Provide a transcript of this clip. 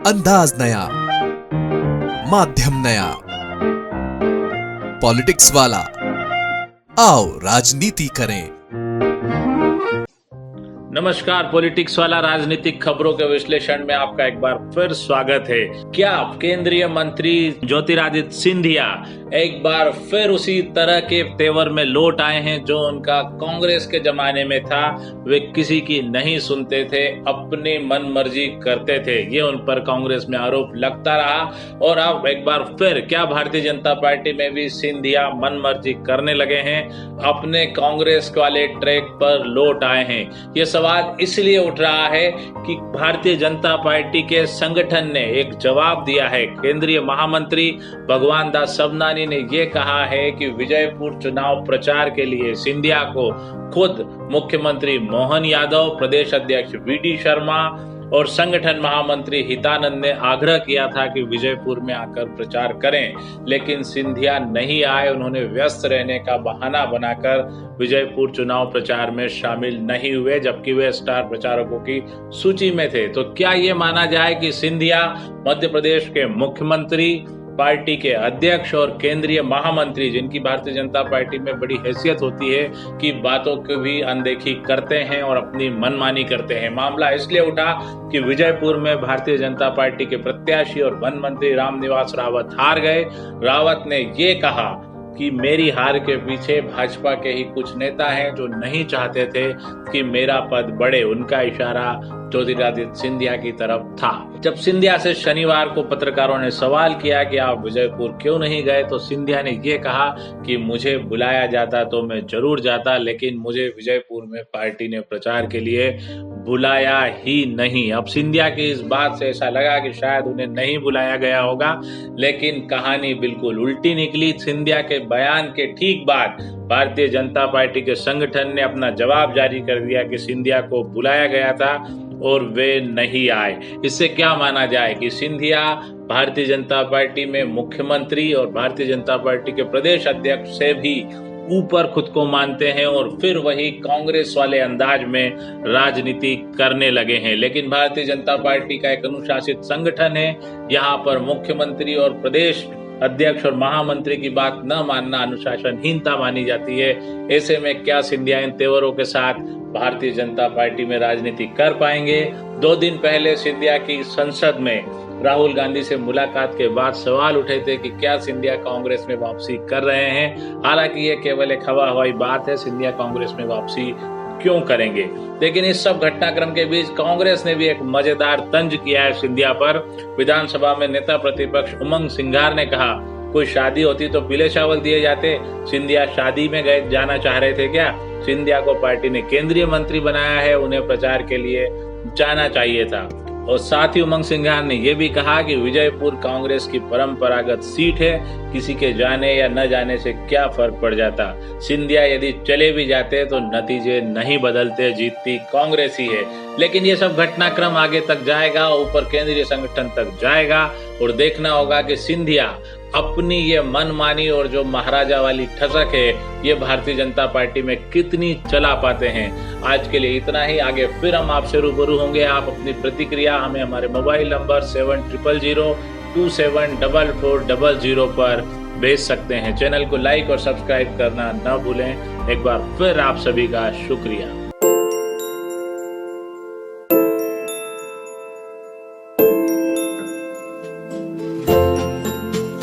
अंदाज नया, माध्यम नया, पॉलिटिक्स वाला। आओ राजनीति करें। नमस्कार, पॉलिटिक्स वाला राजनीतिक खबरों के विश्लेषण में आपका एक बार फिर स्वागत है। क्या केंद्रीय मंत्री ज्योतिरादित्य सिंधिया एक बार फिर उसी तरह के तेवर में लौट आए हैं जो उनका कांग्रेस के जमाने में था? वे किसी की नहीं सुनते थे, अपनी मन मर्जी करते थे, ये उन पर कांग्रेस में आरोप लगता रहा। और अब एक बार फिर क्या भारतीय जनता पार्टी में भी सिंधिया मन मर्जी करने लगे हैं, अपने कांग्रेस वाले ट्रैक पर लौट आए हैं? ये सवाल इसलिए उठ रहा है कि भारतीय जनता पार्टी के संगठन ने एक जवाब दिया है। केंद्रीय महामंत्री भगवान दास सबनानी ने यह कहा है कि विजयपुर चुनाव प्रचार के लिए सिंधिया को खुद मुख्यमंत्री मोहन यादव, प्रदेश अध्यक्ष वीडी शर्मा और संगठन महामंत्री हितानंद ने आग्रह किया था कि विजयपुर में आकर प्रचार करें, लेकिन सिंधिया नहीं आए। उन्होंने व्यस्त रहने का बहाना बनाकर विजयपुर चुनाव प्रचार में शामिल नहीं हुए, जबकि वे स्टार प्रचारकों की सूची में थे। तो क्या ये माना जाए कि सिंधिया मध्य प्रदेश के मुख्यमंत्री, पार्टी के अध्यक्ष और केंद्रीय महामंत्री, जिनकी भारतीय जनता पार्टी में बड़ी हैसियत होती है, की बातों की भी अनदेखी करते हैं और अपनी मनमानी करते हैं? मामला इसलिए उठा कि विजयपुर में भारतीय जनता पार्टी के प्रत्याशी और वन मंत्री रामनिवास रावत हार गए। रावत ने ये कहा कि मेरी हार के पीछे भाजपा के ही कुछ नेता हैं जो नहीं चाहते थे कि मेरा पद बढ़े। उनका इशारा ज्योतिरादित्य सिंधिया की तरफ था। जब सिंधिया से शनिवार को पत्रकारों ने सवाल किया कि आप विजयपुर क्यों नहीं गए, तो सिंधिया ने यह कहा कि मुझे बुलाया जाता तो मैं जरूर जाता, लेकिन मुझे विजयपुर में पार्टी ने प्रचार के लिए बुलाया ही नहीं। अब सिंधिया की इस बात से ऐसा लगा कि शायद उन्हें नहीं बुलाया गया होगा, लेकिन कहानी बिल्कुल उल्टी निकली। सिंधिया के बयान के ठीक बाद भारतीय जनता पार्टी के संगठन ने अपना जवाब जारी कर दिया कि सिंधिया को बुलाया गया था और वे नहीं आए। इससे क्या माना जाए कि सिंधिया भारतीय जनता पार्टी में मुख्यमंत्री और भारतीय जनता पार्टी के प्रदेश अध्यक्ष से भी ऊपर खुद को मानते हैं और फिर वही कांग्रेस वाले अंदाज में राजनीति करने लगे हैं। लेकिन भारतीय जनता पार्टी का एक अनुशासित संगठन है, यहाँ पर मुख्यमंत्री और प्रदेश अध्यक्ष और महामंत्री की बात न मानना अनुशासनहीनता मानी जाती है। ऐसे में क्या सिंधिया इन तेवरों के साथ भारतीय जनता पार्टी में राजनीति कर पाएंगे? 2 दिन पहले सिंधिया की संसद में राहुल गांधी से मुलाकात के बाद सवाल उठे थे कि क्या सिंधिया कांग्रेस में वापसी कर रहे हैं। हालांकि ये केवल एक हवा हवाई बात है, सिंधिया कांग्रेस में वापसी क्यों करेंगे। लेकिन इस सब घटनाक्रम के बीच कांग्रेस ने भी एक मजेदार तंज किया है सिंधिया पर। विधानसभा में नेता प्रतिपक्ष उमंग सिंघार ने कहा, कोई शादी होती तो पीले चावल दिए जाते, सिंधिया शादी में गए जाना चाह रहे थे क्या? सिंधिया को पार्टी ने केंद्रीय मंत्री बनाया है, उन्हें प्रचार के लिए जाना चाहिए था। और साथ ही उमंग सिंघार ने यह भी कहा कि विजयपुर कांग्रेस की परंपरागत सीट है, किसी के जाने या न जाने से क्या फर्क पड़ जाता। सिंधिया यदि चले भी जाते तो नतीजे नहीं बदलते, जीतती कांग्रेस ही है। लेकिन ये सब घटनाक्रम आगे तक जाएगा, ऊपर केंद्रीय संगठन तक जाएगा और देखना होगा कि सिंधिया अपनी ये मनमानी और जो महाराजा वाली ठसक है, ये भारतीय जनता पार्टी में कितनी चला पाते हैं। आज के लिए इतना ही, आगे फिर हम आपसे रूबरू होंगे। आप अपनी प्रतिक्रिया हमें हमारे मोबाइल नंबर 7000274400 पर भेज सकते हैं। चैनल को लाइक और सब्सक्राइब करना न भूलें। एक बार फिर आप सभी का शुक्रिया।